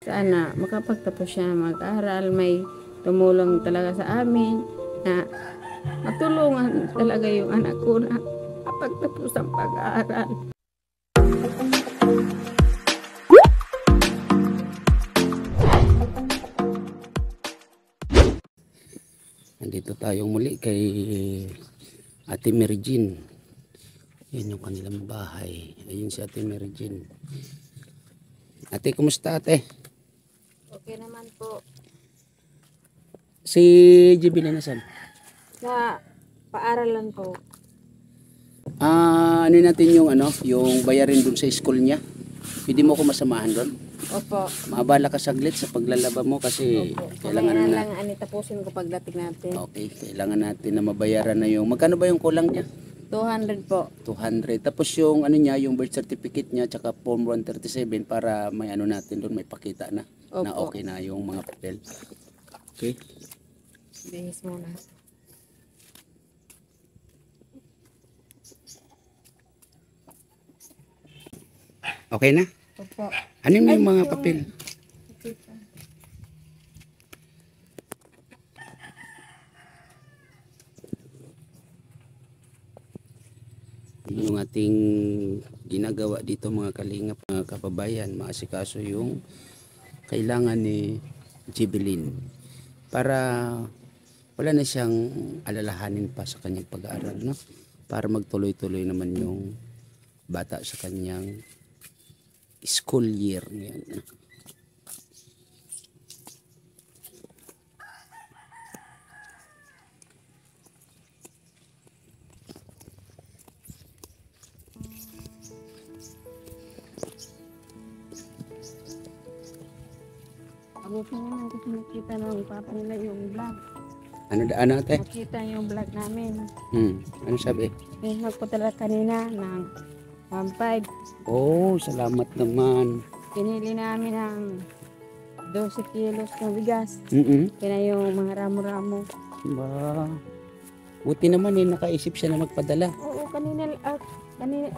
sana makapagtapos siya mag-aral. May tumulong talaga sa amin na matulungan talaga yung anak ko na makapagtapos ang pag-aaral. Nandito tayong muli kay Ate Mary Jean. Yan yung kanilang bahay. Ayun si Ate Mary Jean. Ate, kumusta ate? Okay naman po. Si Jubilin nasan? Sa paaralan po. Ano natin yung yung bayarin dun sa school niya. Pwede mo ko masamahan doon? Opo. Maabala ka saglit sa paglalaba mo kasi Opo. kailangan Kailangan na. lang tapusin ko pagdating natin. Okay, kailangan natin na mabayaran na yung magkano ba yung kulang niya? 200 po. 200. Tapos yung niya, yung birth certificate niya tsaka form 137 para may natin doon, may pakita na Opo. na okay na yung mga papel. Okay? Bihis muna. Okay na? Opo. Ano yung mga papel? Yung ating ginagawa dito mga kalingap, mga kababayan, maasikaso yung kailangan ni Jubilin para wala na siyang alalahanin pa sa kanyang pag-aaral, no? Para magtuloy-tuloy naman yung bata sa kanyang school year ngayon, no? Abutin naman kasi nakita ng papa nila yung vlog. Ano ate? Nakita yung vlog namin. Ano sabi? Yung magpadala kanina ng 1.5. Oh, salamat naman. Pinili namin ng 12 kilos ng bigas. Kaya yung mga ramo-ramo. Ba, buti naman nakaisip siya na magpadala. Oo, kanina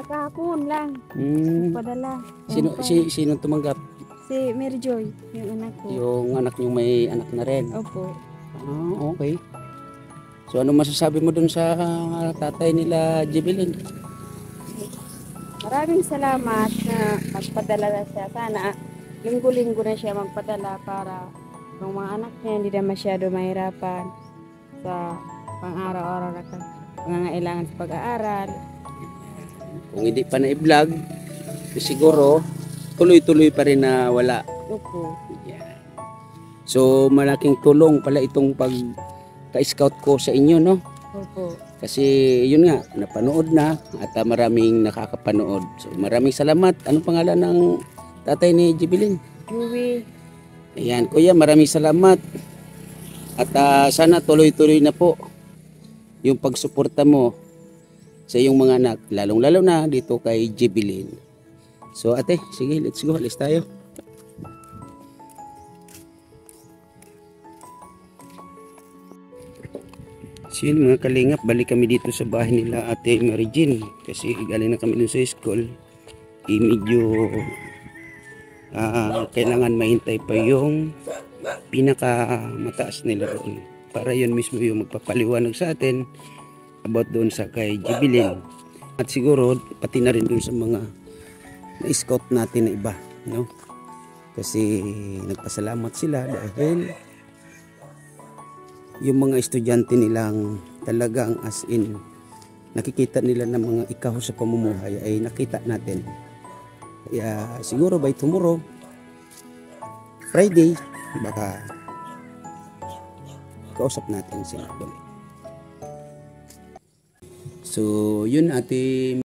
kahapon lang. Padala. Sino tumanggap? Si Mary Joy, yung anak ko. Yung anak niyo may anak na rin. Opo. Okay. So ano masasabi mo dun sa tatay nila Jubilin? Maraming salamat na magpadala na siya. Sana linggo-linggo na siya magpadala para yung mga anak niya hindi na masyado mahirapan sa pang-araw-araw na pangangailangan sa pag-aaral. Kung hindi pa na-vlog, siguro tuloy-tuloy pa rin na wala. Opo. Yeah. So malaking tulong pala itong pag-scout ko sa inyo, no? Opo. Kasi yun nga, napanood na at maraming nakakapanood. So maraming salamat. Anong pangalan ng tatay ni Jubilin? Yui. Ayan, kuya, maraming salamat. At sana tuloy-tuloy na po yung pagsuporta mo sa iyong mga anak, lalong-lalo na dito kay Jubilin. So ate, sige, let's go. Alis tayo. So yun mga kalingap, balik kami dito sa bahay nila Ate Mary Jean. Kasi galing na kami dun sa school. Medyo kailangan mahintay pa yung pinaka mataas nila roon. Para yun mismo yung magpapaliwanag sa atin about doon sa kay Jubilin. At siguro pati na rin doon sa mga na-scout natin na iba, no? Kasi nagpasalamat sila dahil yung mga estudyante nilang talagang as in nakikita nila ng mga ikaw sa pamumuhay ay nakita natin. Kaya siguro by tomorrow Friday baka kausap natin sila ulit. So yun ate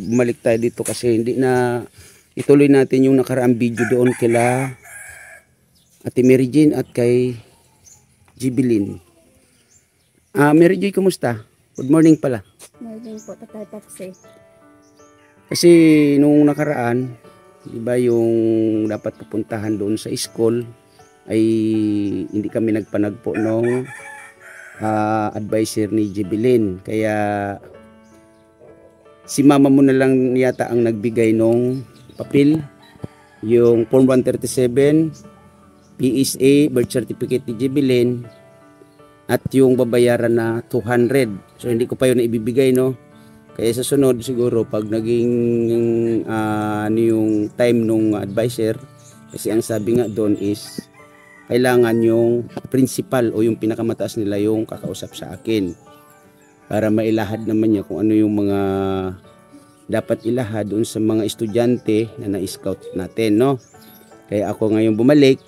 bumalik tayo dito kasi hindi na ituloy natin yung nakaraang video doon kila Ate Mary Jane at kay Jibilin. Mary Joy, kumusta? Good morning pala. Morning po, Tatay Papsi. Kasi nung nakaraan, di ba yung dapat pupuntahan doon sa school ay hindi kami nagpanagpo nung advisor ni Jibilin. Kaya si mama mo na lang yata ang nagbigay nung papel, yung Form 137, PSA, birth certificate ni Jibilin, at yung babayaran na 200. So hindi ko pa yun ibibigay, no? Kaya sa sunod siguro pag naging ano yung time nung advisor, kasi ang sabi nga doon is kailangan yung principal o yung pinakamataas nila yung kakausap sa akin para mailahad naman niya kung ano yung mga dapat ilahad doon sa mga estudyante na na-scout natin, no? Kaya ako ngayon bumalik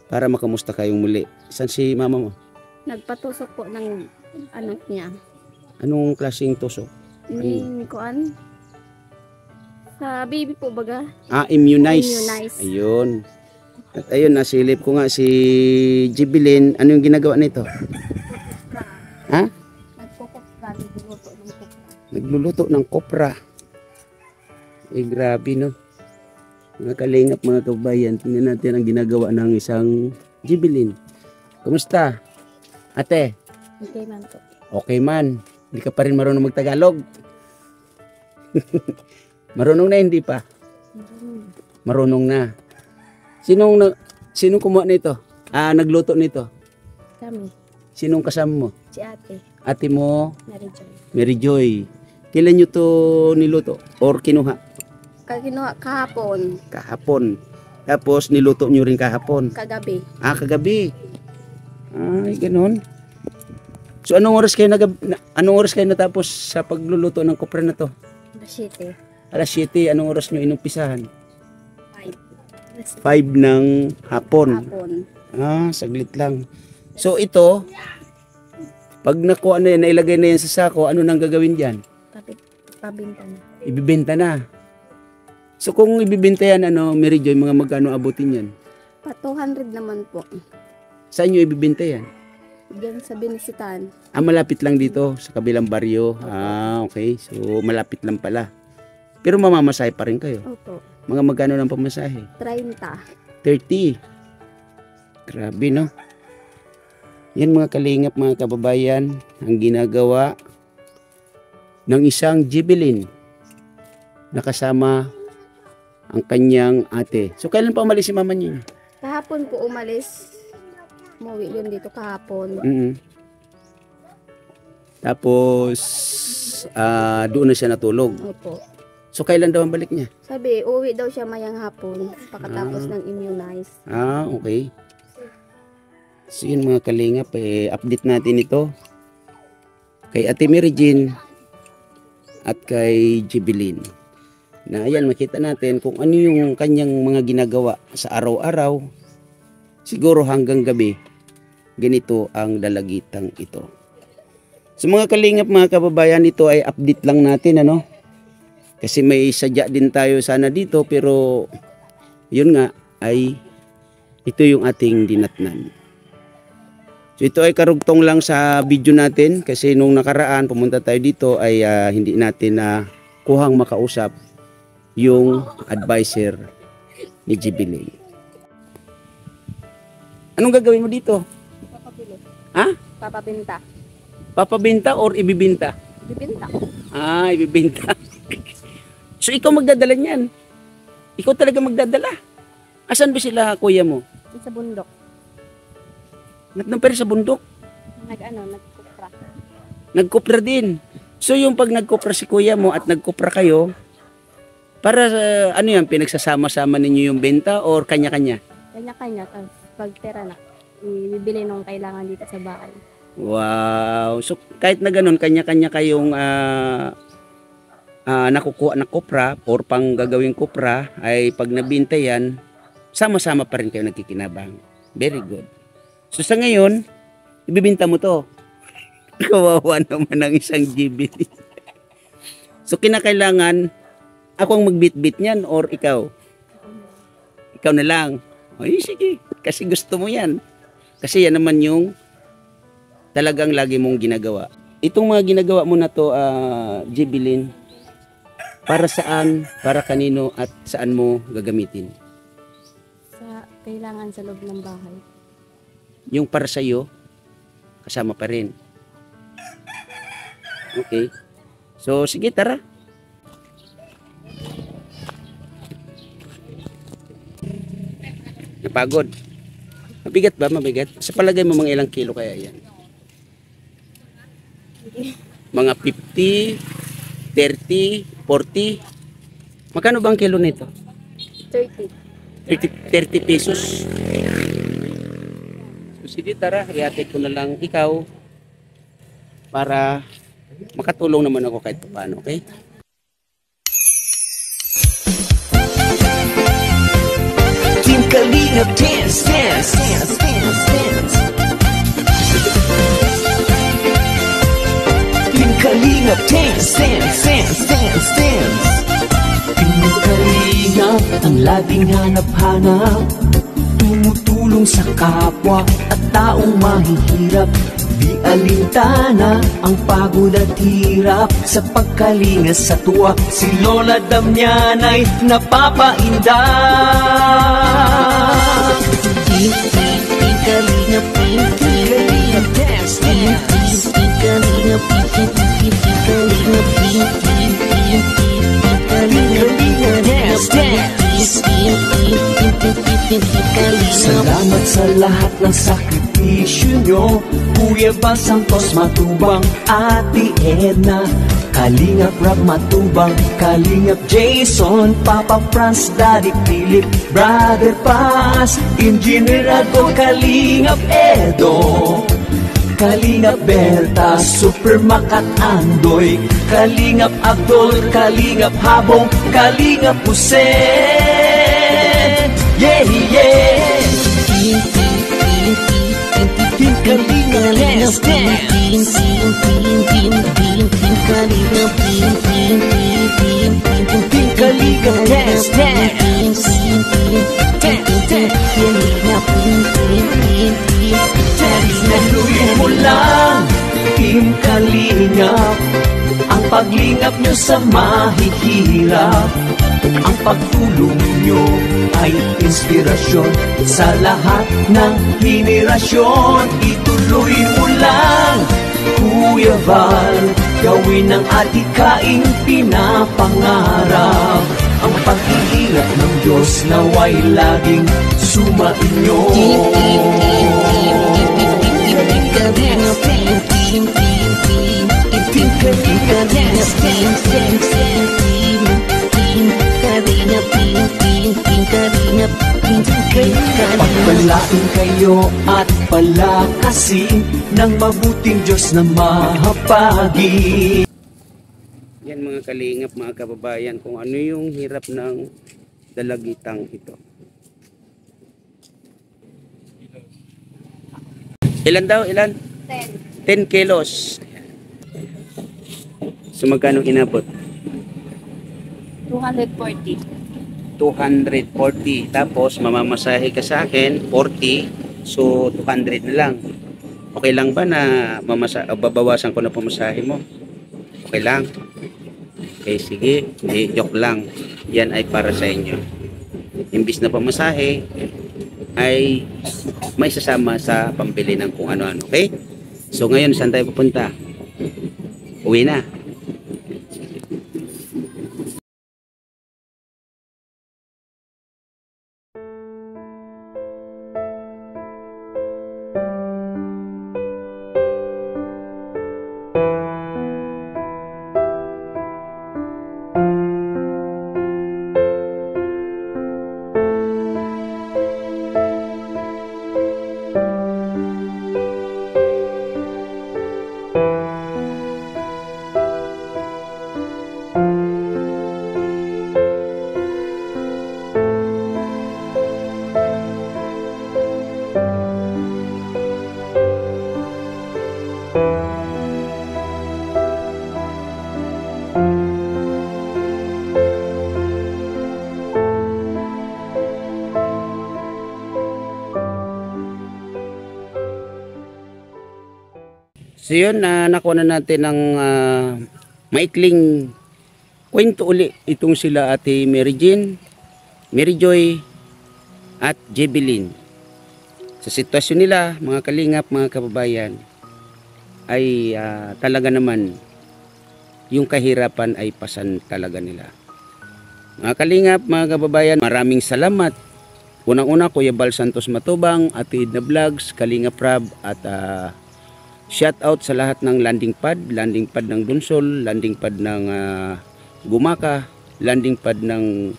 para makamusta kayong muli. Saan si mama mo? Nagpatusok po ng anak niya. Anong klaseng tusok? Yung kuan? Sa baby po baga. Immunize. Immunize. Ayun. At ayun, nasilip ko nga si Jibilin. Ano yung ginagawa nito? Ha? Nagluluto ng kopra. Grabe, no? Mga kalingap, mga kabayan, tingnan natin ang ginagawa ng isang Jibilin. Kumusta? Ate? Okay man po. Okay man. Hindi ka pa rin marunong magtagalog. Marunong na, hindi pa? Marunong na. Sinong kumuha nito? Nagluto nito? Kami. Sinong kasama mo? Si ate. Ate mo? Mary Joy. Mary Joy. Kailan nyo to niluto? Or kinuha? Kinuha kahapon. Kahapon. Tapos niluto nyo rin kahapon? Kagabi. Kagabi. Ay, ganun. So anong oras kayo natapos sa pagluluto ng kopra na to? Alas 7. Alas 7. Anong oras nyo inumpisahan? 5. 5 ng hapon. Saglit lang. So ito, pag nakuha na yan, nailagay na yan sa sako, ano nang gagawin dyan? Pabinta na. Ibibenta na. So kung ibibenta yan, Mary Joy, mga magkano abutin yan? 200 naman po. Saan nyo ibibenta yan? Diyan sa Binisitan. Malapit lang dito, sa kabilang baryo. Okay. So malapit lang pala. Pero mamamasahe pa rin kayo. Opo. Mga magkano ng pamasahe? 30. 30. Grabe, no? Yan mga kalingap, mga kababayan, ang ginagawa ng isang Jibilin na kasama ang kanyang ate. So kailan pa umalis si mama niya? Kahapon po umalis. Umuwi yun dito kahapon. Tapos doon na siya natulog. Opo. So kailan daw ang balik niya? Sabi, uwi daw siya mayang hapon pagkatapos ng immunize. Okay. So yun mga kalingap, update natin ito kay Ate Mary Jane at kay Jibilin. Na ayan, makita natin kung ano yung kanyang mga ginagawa sa araw-araw. Siguro hanggang gabi, ganito ang dalagitang ito. So mga kalingap, mga kababayan, ito ay update lang natin, Kasi may sadya din tayo sana dito, pero yun nga ay ito yung ating dinatnan. So ito ay karugtong lang sa video natin kasi nung nakaraan pumunta tayo dito ay hindi natin kuhang makausap yung advisor ni Jibilin. Anong gagawin mo dito? Papabili. Papabinta? Papabinta. Papabinta or ibibinta? Bibinta. Ibibinta. So ikaw magdadala niyan. Ikaw talaga magdadala. Asan ba sila kuya mo? Sa bundok. Nagnampere sa bundok. Nagkupra. Nagkupra din. So yung pag nagkupra si kuya mo at nagkupra kayo, para pinagsasama-sama ninyo yung benta or kanya-kanya? Kanya-kanya. Tapos pag tira na, bibili nung kailangan dito sa bahay. Wow. So kahit na ganun, kanya-kanya kayong nakukuha na kopra or pang gagawing kopra, ay pag nabinta yan, sama-sama pa rin kayo nagkikinabang. Very good. So sa ngayon, ibibinta mo to. Kawawa naman ang isang Jibilin. So kinakailangan ako ang magbitbit niyan or ikaw? Ikaw na lang. Ay, sige. Kasi gusto mo yan. Kasi yan naman yung talagang lagi mong ginagawa. Itong mga ginagawa mo na to, Jebeline, para saan, para kanino, at saan mo gagamitin? Sa kailangan sa loob ng bahay. Yung para sa iyo, kasama pa rin. Okay. So, sige, tara. Napagod. Mabigat ba? Mabigat? Sa palagay mo, mga ilang kilo kaya yan? Mga 50, 30, 40. Magkano ba ang kilo nito? 30. 30 pesos. So, sige, tara. Ihatid ko na lang ikaw para makatulong naman ako kahit paano, okay? Team Kalingap dance, dance, dance, dance, dance. Team Kalingap dance, dance, dance, dance, dance. Team Kalingap ang laging hanap-hanap, tumutulong sa kapwa at taong mahihirap. Di alintana ang pagod at hirap sa pagkalinga sa tuwa. Si Lola Damian ay napapainda. Kalingap, Kalingap dance, dance. Kalingap, Kalingap, Kalingap dance, dance. Salamat sa lahat ng sakripisyo nyo, Kuya Bal Santos Matubang, Ate Edna, Kalingap Rab Matubang, Kalingap Jason, Papa Franz, Daddy Philip, Brother Paz, Engineer Adol, Kalingap Edo, Kalingap Berta, Super Makat Andoy, Kalingap Abdol, Kalingap Habong, Kalingap Jose. Yeah, yeah. Team Kalingap dance, dance. Team Kalingap dance, dance. Naluin mo lang, Team Kalingap, ang paglingap nyo sa mahihirap. Ang pagtulong nyo ay inspirasyon sa lahat ng henerasyon. Ituloy mo lang, Kuya Val, gawin ang adhikaing pinapangarap. Ang paghihirap ng Diyos naway laging sumainyo. Pagpalain kayo at palakasin ng mabuting Diyos na mahapagi. Yan mga kalingap, mga kababayan, kung ano yung hirap ng dalagitang ito. Ilan daw? Ilan? 10 kilos. So magkano inabot? 240. 240. Tapos mamamasahe ka sa akin 40. So 200 na lang. Okay lang ba na babawasan ko na pamasahe mo? Okay lang. Okay, sige. Joke lang. Yan ay para sa inyo. Imbis na pamasahe ay may sasama sa pambili ng kung ano-ano. Okay? So ngayon, saan tayo pupunta? Uwi na. So yun, nakuha na natin ng maikling kwento uli itong sila Ate Mary Jean, Mary Joy at Jebelyn. Sa sitwasyon nila, mga kalingap, mga kababayan, ay talaga naman yung kahirapan ay pasan talaga nila. Mga kalingap, mga kababayan, maraming salamat. Unang-una, Kuya Bal Santos Matubang, Ate Edna Vlogs, Kalingap Rab, at shout out sa lahat ng landing pad ng Dunsol, landing pad ng Gumaka, landing pad ng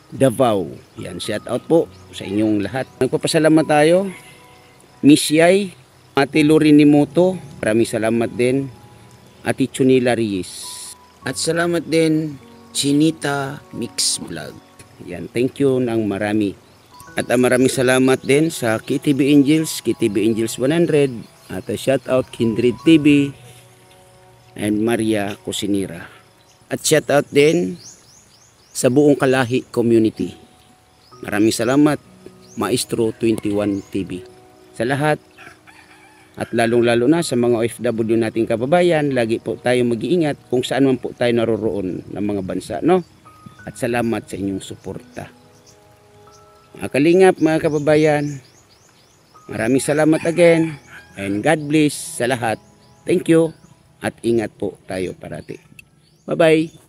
Davao. Yan, shout out po sa inyong lahat. Nagpapasalamat tayo, Miss Yay, Ate Lori Nimoto, maraming salamat din, Ate Chunila Reyes. At salamat din, Chinita Mix Vlog. Yan, thank you ng marami. At maraming salamat din sa KTV Angels, KTV Angels 100, at shout out Kindred TV and Maria Cusinera. At shout out din sa buong Kalahi community. Maraming salamat, Maestro 21 TV. Sa lahat, at lalong-lalo na sa mga OFW nating kababayan, lagi po tayo mag-iingat kung saan man po tayo naroroon ng mga bansa, no? At salamat sa inyong suporta. Mga kalingap, mga kababayan, maraming salamat again, and God bless sa lahat. Thank you, at ingat po tayo parati. Bye-bye!